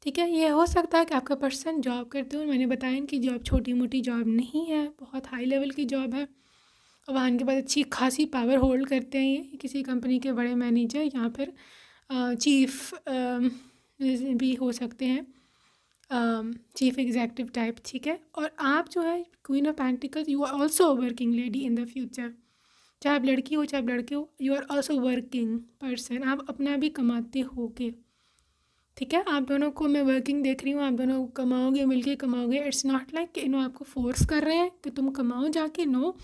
ठीक है। ये हो सकता है कि आपका पर्सन जॉब करते हो, मैंने बताया इनकी जॉब छोटी मोटी जॉब नहीं है, बहुत हाई लेवल की जॉब है। और वहाँ इनके पास अच्छी खासी पावर होल्ड करते हैं, ये किसी कंपनी के बड़े मैनेजर या फिर चीफ भी हो सकते हैं, चीफ एग्जेक्टिव टाइप, ठीक है। और आप जो है queen of pentacles, you are also working lady in the future. चाहे आप लड़की हो चाहे आप लड़के हो, you are also working person, आप अपना भी कमाते होगे, ठीक है। आप दोनों को मैं वर्किंग देख रही हूँ, आप दोनों कमाओगे, मिलके कमाओगे। इट्स नॉट लाइक कि आपको फोर्स कर रहे हैं कि तुम कमाओ जाके, नो,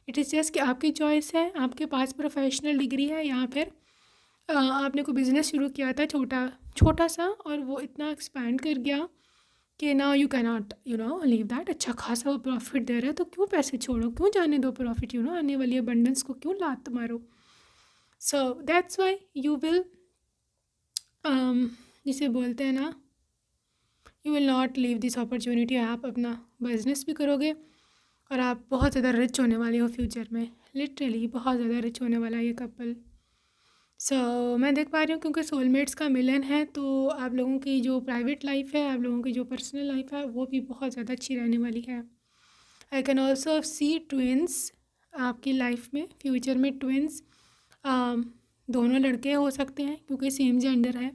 इट इज़ जस्ट कि आपकी चॉइस है। आपके पास प्रोफेशनल डिग्री है या फिर आपने कोई बिज़नेस शुरू किया था छोटा सा, और वो इतना एक्सपैंड कर गया कि now you can not leave that. अच्छा खासा वो प्रॉफिट दे रहा है, तो क्यों पैसे छोड़ो, क्यों जाने दो प्रॉफिट, आने वाली अबंडेंस को क्यों लात मारो। So that's why you will, जिसे बोलते हैं ना, you will not leave this opportunity. आप अपना बिजनेस भी करोगे और आप बहुत ज़्यादा रिच होने वाले हो फ्यूचर में, लिटरली बहुत ज़्यादा रिच होने वाला है ये कपल। सो मैं देख पा रही हूँ क्योंकि सोलमेट्स का मिलन है, तो आप लोगों की जो प्राइवेट लाइफ है, आप लोगों की जो पर्सनल लाइफ है, वो भी बहुत ज़्यादा अच्छी रहने वाली है। I can also see twins आपकी लाइफ में, फ्यूचर में ट्विंस, दोनों लड़के हो सकते हैं क्योंकि सेम जेंडर है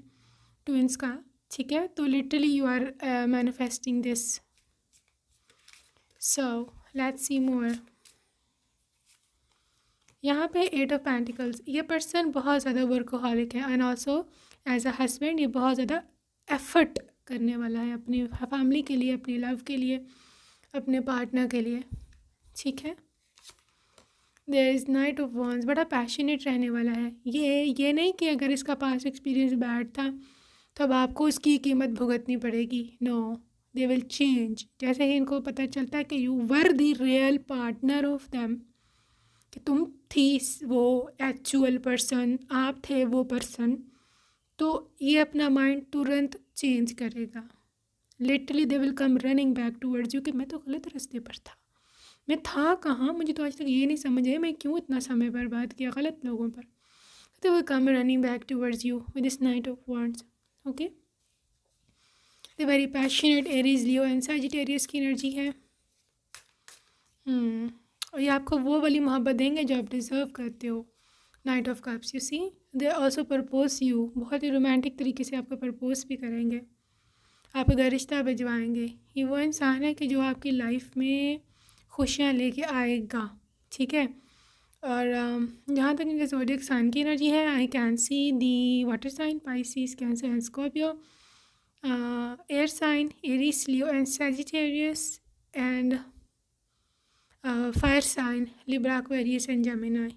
ट्विंस का, ठीक है। तो literally you are manifesting this. So let's see more. यहाँ पे 8 ऑफ पेंटिकल्स, ये पर्सन बहुत ज़्यादा वर्कोहॉलिक है and also as a husband ये बहुत ज़्यादा एफर्ट करने वाला है अपनी फैमिली के लिए, अपनी लव के लिए, अपने पार्टनर के लिए, ठीक है। There is knight of wands, बड़ा पैशनेट रहने वाला है। ये नहीं कि अगर इसका पास एक्सपीरियंस बैड था तो अब आपको इसकी कीमत भुगतनी पड़ेगी, नो, दे विल चेंज। जैसे ही इनको पता चलता है कि you were the real partner of them, कि तुम थी वो एक्चुअल पर्सन, आप थे वो पर्सन, तो ये अपना माइंड तुरंत चेंज करेगा। Literally they will come running back towards you कि मैं तो गलत रास्ते पर था, मैं था कहाँ, मुझे तो आज तक ये नहीं समझ आया मैं क्यों इतना समय बर्बाद किया गलत लोगों पर। They will come running back towards you with this night of wands, okay. The very passionate Aries, Leo and Sagittarius की एनर्जी है। और ये आपको वो वाली मोहब्बत देंगे जो आप डिज़र्व करते हो। Knight of cups, you see they also propose you, बहुत ही रोमांटिक तरीके से आपको प्रपोज भी करेंगे, आपका घर रिश्ता भिजवाएंगे। ये वो इंसान है कि जो आपकी लाइफ में खुशियाँ लेके आएगा, ठीक है। और जहाँ तक इनके ज़ोडिएक साइन की एनर्जी है, I can see the water sign, Pisces, Cancer and Scorpio, air sign, Aries, Leo and Sagittarius, and fire sign, Libra, Aquarius and Gemini.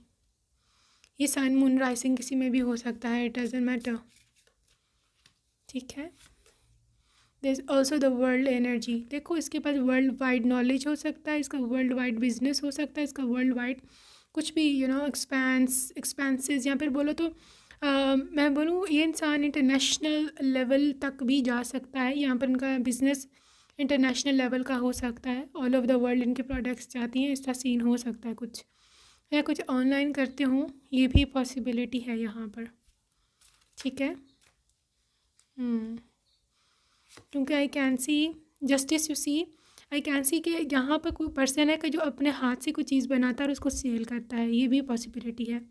ये साइन मून राइजिंग किसी में भी हो सकता है, इट डजंट मैटर, ठीक है। There is also the world energy, देखो इसके पास वर्ल्ड वाइड नॉलेज हो सकता है, इसका वर्ल्ड वाइड बिजनेस हो सकता है, इसका वर्ल्ड वाइड कुछ भी एक्सपेंसेस, या फिर बोलो तो मैं बोलूँ ये इंसान इंटरनेशनल लेवल तक भी जा सकता है। यहाँ पर इनका बिज़नेस इंटरनेशनल लेवल का हो सकता है, ऑल ओवर द वर्ल्ड इनके प्रोडक्ट्स जाती हैं, इसका सीन हो सकता है कुछ, या कुछ ऑनलाइन करते हों, ये भी पॉसिबिलिटी है यहाँ पर, ठीक है। क्योंकि I can see justice, you see I can see कि यहाँ पर कोई पर्सन है कि जो अपने हाथ से कोई चीज़ बनाता है और उसको सेल करता है, ये भी पॉसिबिलिटी है,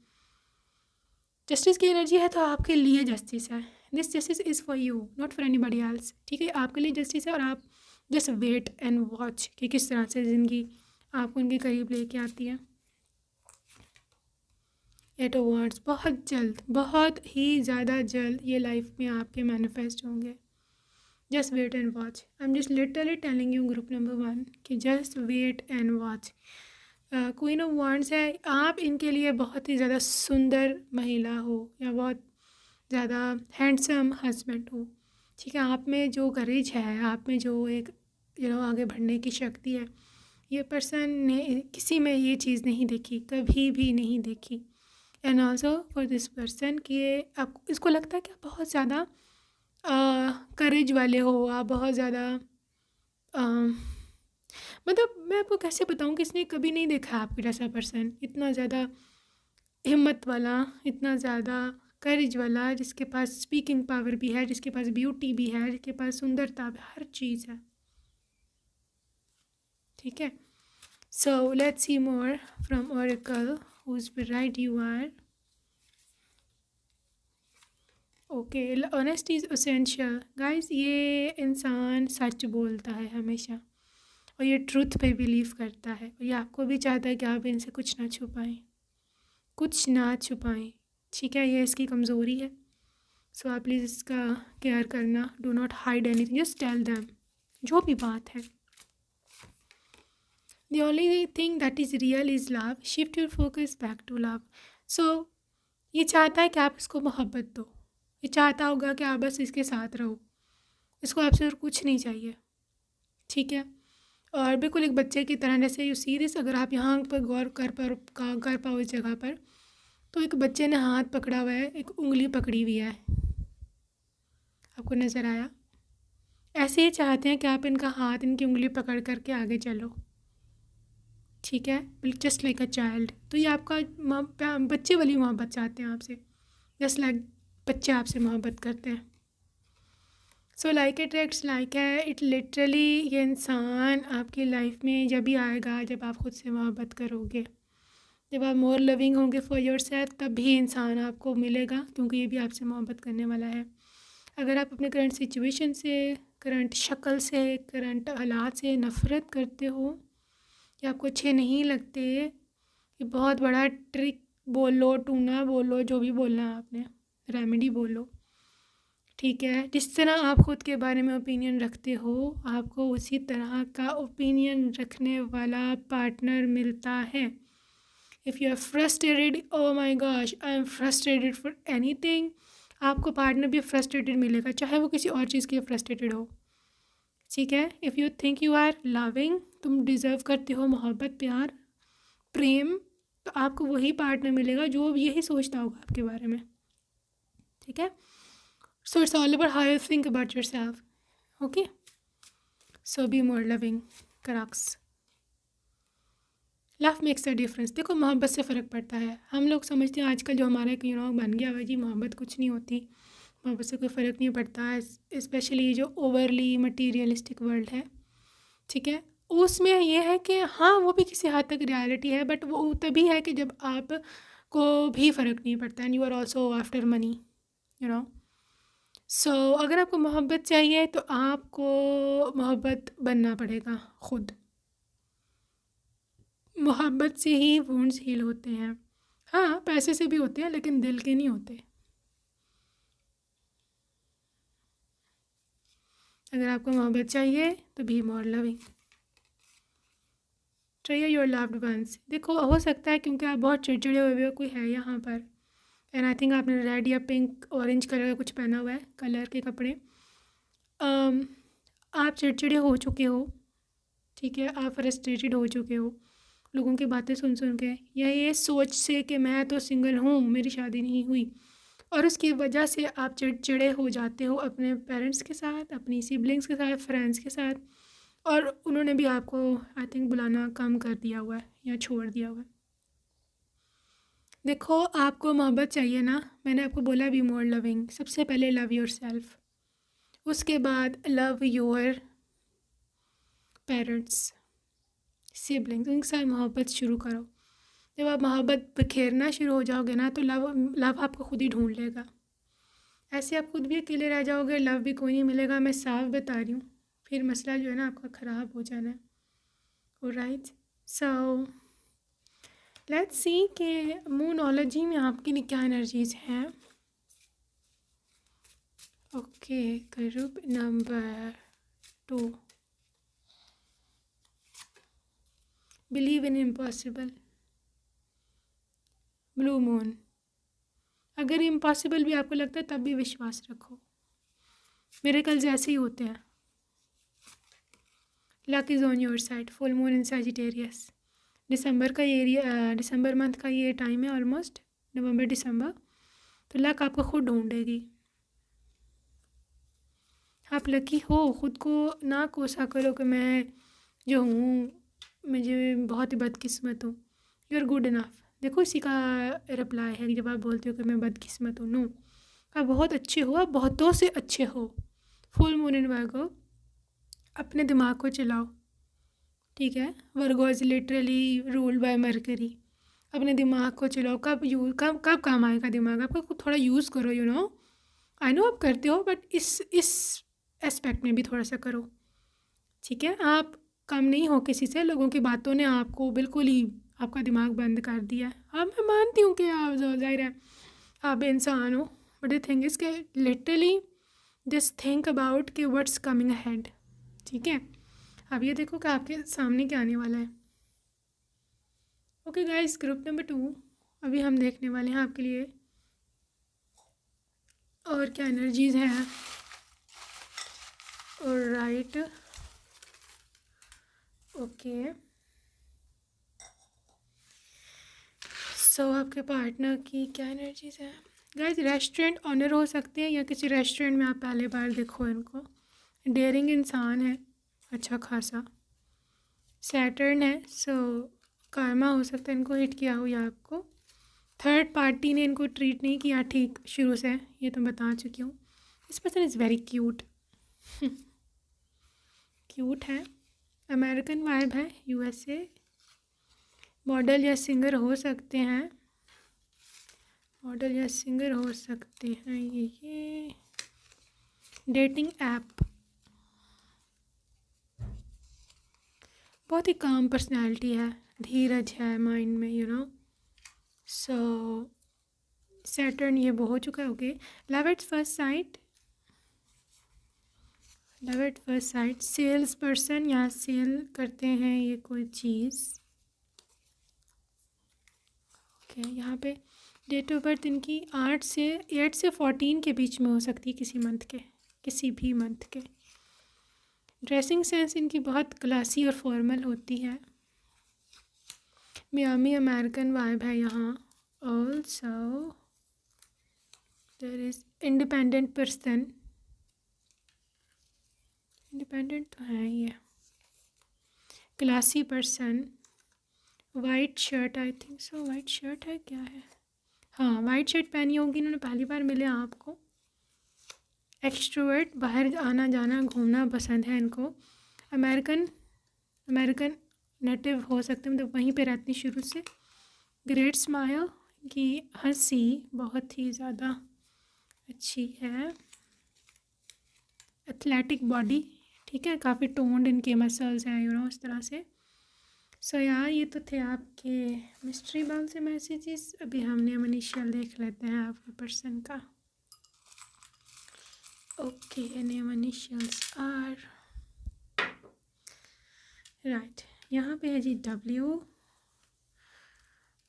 जस्टिस की एनर्जी है तो आपके लिए जस्टिस है। This justice is for you, not for anybody else. ठीक है, आपके लिए जस्टिस है और आप जस्ट वेट एंड वॉच कि किस तरह से ज़िंदगी आपको उनके करीब लेके आती है। 8 ऑफ वांड्स, बहुत ही ज़्यादा जल्द ये लाइफ में आपके मैनिफेस्ट होंगे। Just wait and watch. I am just literally telling you group number 1 कि just wait and watch. Queen of wands है, आप इनके लिए बहुत ही ज़्यादा सुंदर महिला हो या बहुत ज़्यादा हैंडसम हस्बैंड हो। ठीक है, आप में जो करेज है, आप में जो एक आगे बढ़ने की शक्ति है, ये पर्सन ने किसी में ये चीज़ नहीं देखी, कभी भी नहीं देखी। And also for this person कि आप इसको लगता है कि आप बहुत ज़्यादा करेज वाले हो, आप बहुत ज़्यादा मतलब मैं आपको कैसे बताऊँ कि इसने कभी नहीं देखा आपके जैसा पर्सन, इतना ज़्यादा हिम्मत वाला, इतना ज़्यादा करेज वाला, जिसके पास स्पीकिंग पावर भी है, जिसके पास ब्यूटी भी है, जिसके पास सुंदरता भी, हर चीज़ है। ठीक है, so let's see more from oracle whose bright you are. Okay, honesty is essential guys. ये इंसान सच बोलता है हमेशा और ये ट्रुथ पे बिलीव करता है और ये आपको भी चाहता है कि आप इनसे कुछ ना छुपाएं, कुछ ना छुपाएं। ठीक है, ये इसकी कमज़ोरी है। सो आप प्लीज़ इसका केयर करना। Do not hide anything, just tell them जो भी बात है। The only thing that is real is love. Shift your focus back to love. So ये चाहता है कि आप इसको मोहब्बत दो, ये चाहता होगा कि आप बस इसके साथ रहो, इसको आपसे और कुछ नहीं चाहिए। ठीक है, और बिल्कुल एक बच्चे की तरह, जैसे यू सी दिस, अगर आप यहाँ पर गौर कर पाओ इस जगह पर, तो एक बच्चे ने हाथ पकड़ा हुआ है, एक उंगली पकड़ी हुई है, आपको नज़र आया? ऐसे ही चाहते हैं कि आप इनका हाथ, इनकी उंगली पकड़ करके आगे चलो। ठीक है, जस्ट लाइक अ चाइल्ड। तो ये आपका बच्चे वाली मोहब्बत चाहते हैं आपसे, जस्ट लाइक बच्चे आपसे मोहब्बत करते हैं। सो लाइक अट्रैक्ट्स लाइक है। इट लिटरली ये इंसान आपकी लाइफ में जब भी आएगा जब आप खुद से मोहब्बत करोगे, जब आप मोर लविंग होंगे फॉर योर सेल्फ, तब भी इंसान आपको मिलेगा, क्योंकि ये भी आपसे मोहब्बत करने वाला है। अगर आप अपने करंट सिचुएशन से, करंट शक्ल से, करंट हालात से नफ़रत करते हो या आपको अच्छे नहीं लगते, ये बहुत बड़ा ट्रिक बोलो, टूना बोलो, जो भी बोलना है आपने, रेमेडी बोलो। ठीक है, जिस तरह आप ख़ुद के बारे में ओपिनियन रखते हो, आपको उसी तरह का ओपिनियन रखने वाला पार्टनर मिलता है। If you are frustrated, oh my gosh I am frustrated for anything, आपको पार्टनर भी फ्रस्ट्रेटेड मिलेगा, चाहे वो किसी और चीज़ के लिए फ्रस्ट्रेटेड हो। ठीक है, if you think you are loving, तुम डिज़र्व करते हो मोहब्बत, प्यार, प्रेम, तो आपको वही पार्टनर मिलेगा जो यही सोचता होगा आपके बारे में। ठीक है, so it's all about how you think about your self. Okay, so be more loving crux. Love makes a difference. देखो, मोहब्बत से फ़र्क पड़ता है। हम लोग समझते हैं आजकल जो हमारा एक बन गया हुआ जी, मोहब्बत कुछ नहीं होती, मोहब्बत से कोई फ़र्क नहीं पड़ता है, स्पेशली ये जो ओवरली मटीरियलिस्टिक वर्ल्ड है। ठीक है, उसमें ये है कि हाँ, वो भी किसी हद तक रियलिटी है, बट वो तभी है कि जब आप को भी फ़र्क नहीं पड़ता and you are also after money, you know. So अगर आपको मोहब्बत चाहिए तो आपको मोहब्बत बनना पड़ेगा खुद। मोहब्बत से ही वुंड्स हील होते हैं। हाँ, पैसे से भी होते हैं, लेकिन दिल के नहीं होते। अगर आपको मोहब्बत चाहिए तो be more loving, try your loved ones. देखो, हो सकता है क्योंकि आप बहुत चिड़चिड़े हुए हो, कोई है यहाँ पर, एंड आई थिंक आपने रेड या पिंक ऑरेंज कलर का कुछ पहना हुआ है, कलर के कपड़े। आप चिड़चिड़े हो चुके हो। ठीक है, आप फ्रस्ट्रेटेड हो चुके हो लोगों की बातें सुन सुन के, या ये सोच से कि मैं तो सिंगल हूँ, मेरी शादी नहीं हुई, और उसकी वजह से आप चिड़चिड़े हो जाते हो अपने पेरेंट्स के साथ, अपनी सिबलिंग्स के साथ, फ्रेंड्स के साथ, और उन्होंने भी आपको आई थिंक बुलाना कम कर दिया हुआ है या छोड़ दिया हुआ है। देखो, आपको मोहब्बत चाहिए ना, मैंने आपको बोला बी मोर लविंग। सबसे पहले लव योर सेल्फ, उसके बाद लव योर पेरेंट्स, सिबलिंग्स, उनके साथ मोहब्बत शुरू करो। जब आप मोहब्बत बिखेरना शुरू हो जाओगे ना तो लव लव आपको खुद ही ढूंढ लेगा। ऐसे आप खुद भी अकेले रह जाओगे, लव भी कोई नहीं मिलेगा, मैं साफ बता रही हूँ। फिर मसला जो है ना आपका ख़राब हो जाना है। ऑलराइट, सो लेट्स सी कि मूनोलॉजी में आपकी क्या एनर्जीज़ हैं। ओके, ग्रुप नंबर 2, believe in impossible, blue moon. अगर इम्पॉसिबल भी आपको लगता है तब भी विश्वास रखो, मिरेकल्स ऐसे ही होते हैं। Luck is on your side, full moon in Sagittarius. दिसंबर का ये दिसंबर मंथ का ये टाइम है, ऑलमोस्ट नवंबर दिसंबर, तो लक आपको खुद ढूंढेगी। आप लकी हो, ख़ुद को ना कोसा करो कि मैं जो हूँ मुझे बहुत ही बदकिस्मत हूँ। You are good enough. देखो इसी का रिप्लाई है जब आप बोलते हो कि मैं बदकिस्मत हूँ। नो, आप बहुत अच्छे हो, आप बहुतों से अच्छे हो। फुल मून इन वर्गो, अपने दिमाग को चलाओ, ठीक है। Virgo is literally ruled by Mercury. अपने दिमाग को चलाओ। कब काम आएगा दिमाग आपका, थोड़ा यूज़ करो। यू नो, आई नो आप करते हो, बट इस एस्पेक्ट में भी थोड़ा सा करो, ठीक है। आप कम नहीं हो किसी से, लोगों की बातों ने आपको बिल्कुल ही आपका दिमाग बंद कर दिया है। अब मैं मानती हूँ कि आप ज़ाहिर है आप इंसान हो, बट द थिंग इज़ के लिटरली जस्ट थिंक अबाउट कि व्हाट्स कमिंग अहेड, ठीक है। अब ये देखो कि आपके सामने क्या आने वाला है। ओके गाइस, ग्रुप नंबर 2 अभी हम देखने वाले हैं आपके लिए और क्या एनर्जीज़ हैं। ऑलराइट, ओके, सो आपके पार्टनर की क्या एनर्जीज़ हैं गाइस। रेस्टोरेंट ऑनर हो सकते हैं या किसी रेस्टोरेंट में आप पहले बार देखो इनको। डेयरिंग इंसान है अच्छा खासा। सैटर्न है, सो कर्मा हो सकता है इनको हिट किया हो या आपको थर्ड पार्टी ने इनको ट्रीट नहीं किया ठीक शुरू से, ये तो बता चुकी हूँ। This person is very cute. Cute है, अमेरिकन वाइब है, यूएसए। मॉडल या सिंगर हो सकते हैं, मॉडल या सिंगर हो सकते हैं ये डेटिंग ऐप। बहुत ही काम पर्सनैलिटी है, धीरज है माइंड में, यू नो। सो सैटर्न ये हो चुका है। Okay, love at first sight, love at first sight. Sales person, यहाँ सेल करते हैं ये कोई चीज़। ओके, यहाँ पे डेट ऑफ बर्थ इनकी 8 से 14 के बीच में हो सकती है, किसी मंथ के, किसी भी मंथ के। ड्रेसिंग सेंस इनकी बहुत क्लासी और फॉर्मल होती है। मियामी अमेरिकन वाइब है यहाँ। Also there is independent person, independent तो है ये। Classy person, white shirt, I think so white shirt है, क्या है, हाँ वाइट शर्ट पहनी होगी इन्होंने, पहली बार मिले आपको। एक्सट्रोवर्ट, बाहर आना जाना घूमना पसंद है इनको। अमेरिकन नेटिव हो सकते हैं, मतलब वहीं पे रहती शुरू से। ग्रेट स्माइल की हंसी बहुत ही ज़्यादा अच्छी है। एथलेटिक बॉडी, ठीक है, काफ़ी टोन्ड इनके मसल्स हैं, यू नो, इस तरह से। सो यार ये तो थे आपके मिस्ट्री बॉल से मैसेजेस। अभी हमने इनिशियल देख लेते हैं आपके पर्सन का। Okay, name initials are right. यहाँ पे है जी W,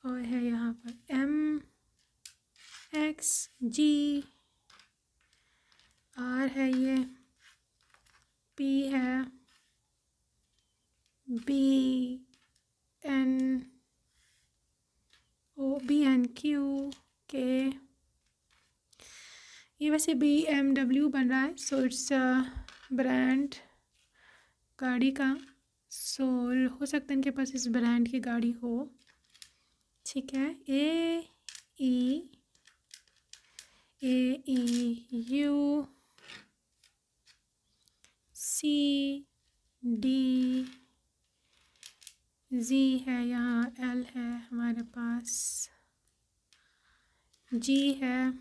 और है यहाँ पर M, X, G, R है, ये P है, B, N, O, B, N, Q, K। ये वैसे BMW बन रहा है, सो इट्स ब्रांड गाड़ी का। सो हो सकता है इनके पास इस ब्रांड की गाड़ी हो, ठीक है। E U C D Z है, यहाँ L है हमारे पास। जी है,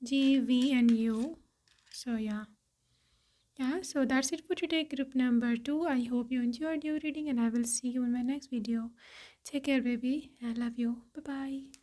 G, V and U. So yeah, so that's it for today, group number 2. I hope you enjoyed your reading and I will see you in my next video. Take care, baby. I love you. Bye bye.